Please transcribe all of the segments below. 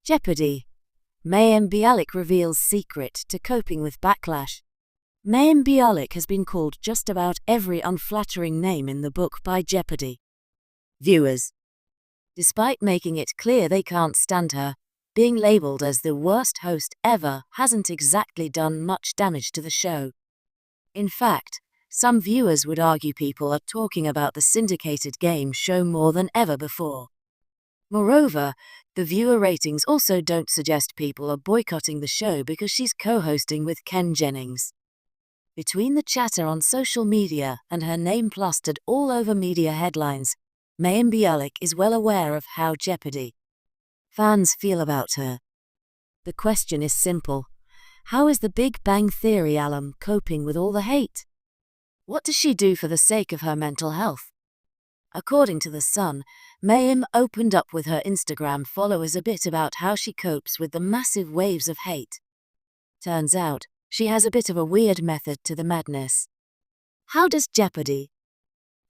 Jeopardy. Mayim Bialik reveals secret to coping with backlash. Mayim Bialik has been called just about every unflattering name in the book by Jeopardy viewers. Despite making it clear they can't stand her, being labeled as the worst host ever hasn't exactly done much damage to the show. In fact, some viewers would argue people are talking about the syndicated game show more than ever before. Moreover, the viewer ratings also don't suggest people are boycotting the show because she's co-hosting with Ken Jennings. Between the chatter on social media and her name plastered all over media headlines, Mayim Bialik is well aware of how Jeopardy fans feel about her. The question is simple: how is the Big Bang Theory alum coping with all the hate? What does she do for the sake of her mental health? According to The Sun, Mayim opened up with her Instagram followers a bit about how she copes with the massive waves of hate. Turns out, she has a bit of a weird method to the madness. How does Jeopardy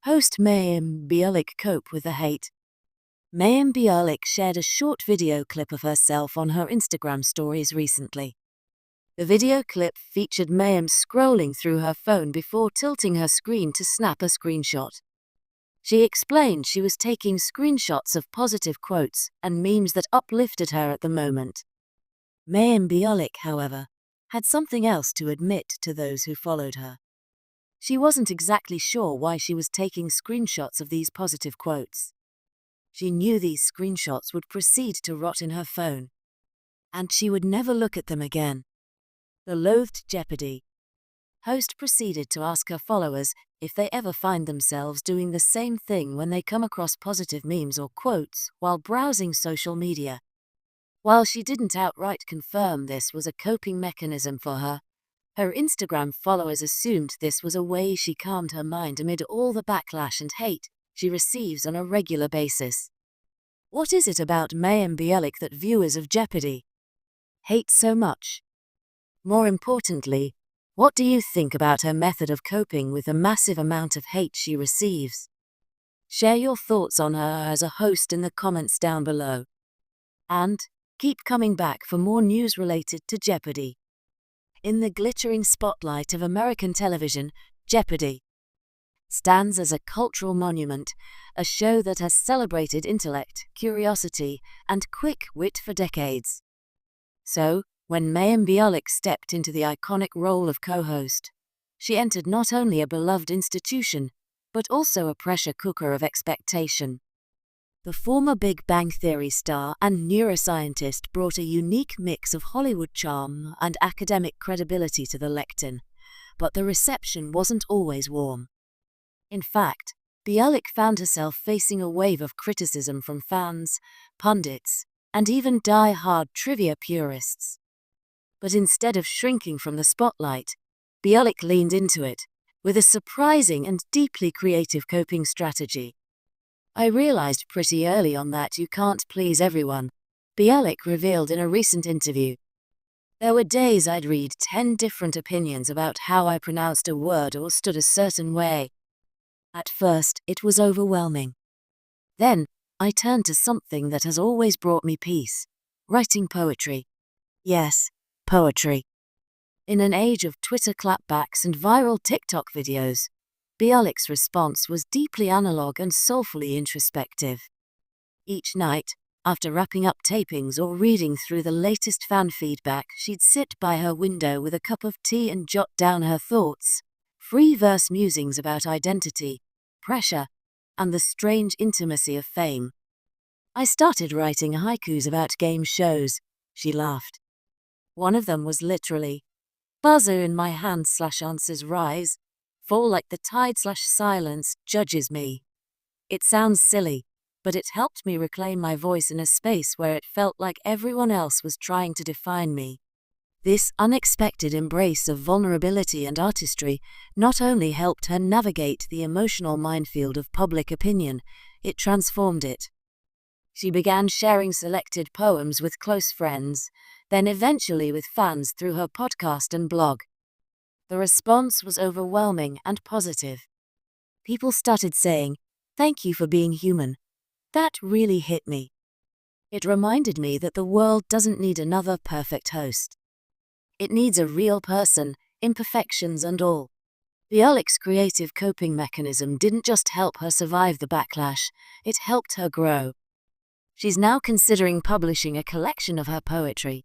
host Mayim Bialik cope with the hate? Mayim Bialik shared a short video clip of herself on her Instagram stories recently. The video clip featured Mayim scrolling through her phone before tilting her screen to snap a screenshot. She explained she was taking screenshots of positive quotes and memes that uplifted her at the moment. Mayim Bialik, however, had something else to admit to those who followed her. She wasn't exactly sure why she was taking screenshots of these positive quotes. She knew these screenshots would proceed to rot in her phone, and she would never look at them again. The loathed Jeopardy host proceeded to ask her followers if they ever find themselves doing the same thing when they come across positive memes or quotes while browsing social media. While she didn't outright confirm this was a coping mechanism for her, her Instagram followers assumed this was a way she calmed her mind amid all the backlash and hate she receives on a regular basis. What is it about Mayim Bialik that viewers of Jeopardy hate so much? More importantly, what do you think about her method of coping with the massive amount of hate she receives? Share your thoughts on her as a host in the comments down below. And keep coming back for more news related to Jeopardy. In the glittering spotlight of American television, Jeopardy stands as a cultural monument, a show that has celebrated intellect, curiosity, and quick wit for decades. So, when Mayim Bialik stepped into the iconic role of co-host, she entered not only a beloved institution, but also a pressure cooker of expectation. The former Big Bang Theory star and neuroscientist brought a unique mix of Hollywood charm and academic credibility to the lectern, but the reception wasn't always warm. In fact, Bialik found herself facing a wave of criticism from fans, pundits, and even die-hard trivia purists. But instead of shrinking from the spotlight, Bialik leaned into it, with a surprising and deeply creative coping strategy. "I realized pretty early on that you can't please everyone," Bialik revealed in a recent interview. "There were days I'd read 10 different opinions about how I pronounced a word or stood a certain way. At first, it was overwhelming. Then, I turned to something that has always brought me peace: writing poetry. Yes, poetry." In an age of Twitter clapbacks and viral TikTok videos, Bialik's response was deeply analog and soulfully introspective. Each night, after wrapping up tapings or reading through the latest fan feedback, she'd sit by her window with a cup of tea and jot down her thoughts, free verse musings about identity, pressure, and the strange intimacy of fame. "I started writing haikus about game shows," she laughed. "One of them was literally, buzzer in my hand / answers rise, fall like the tide / silence judges me. It sounds silly, but it helped me reclaim my voice in a space where it felt like everyone else was trying to define me." This unexpected embrace of vulnerability and artistry not only helped her navigate the emotional minefield of public opinion, it transformed it. She began sharing selected poems with close friends, then eventually with fans through her podcast and blog. The response was overwhelming and positive. People started saying, "Thank you for being human. That really hit me." It reminded me that the world doesn't need another perfect host. It needs a real person, imperfections and all. Bialik's creative coping mechanism didn't just help her survive the backlash, it helped her grow. She's now considering publishing a collection of her poetry.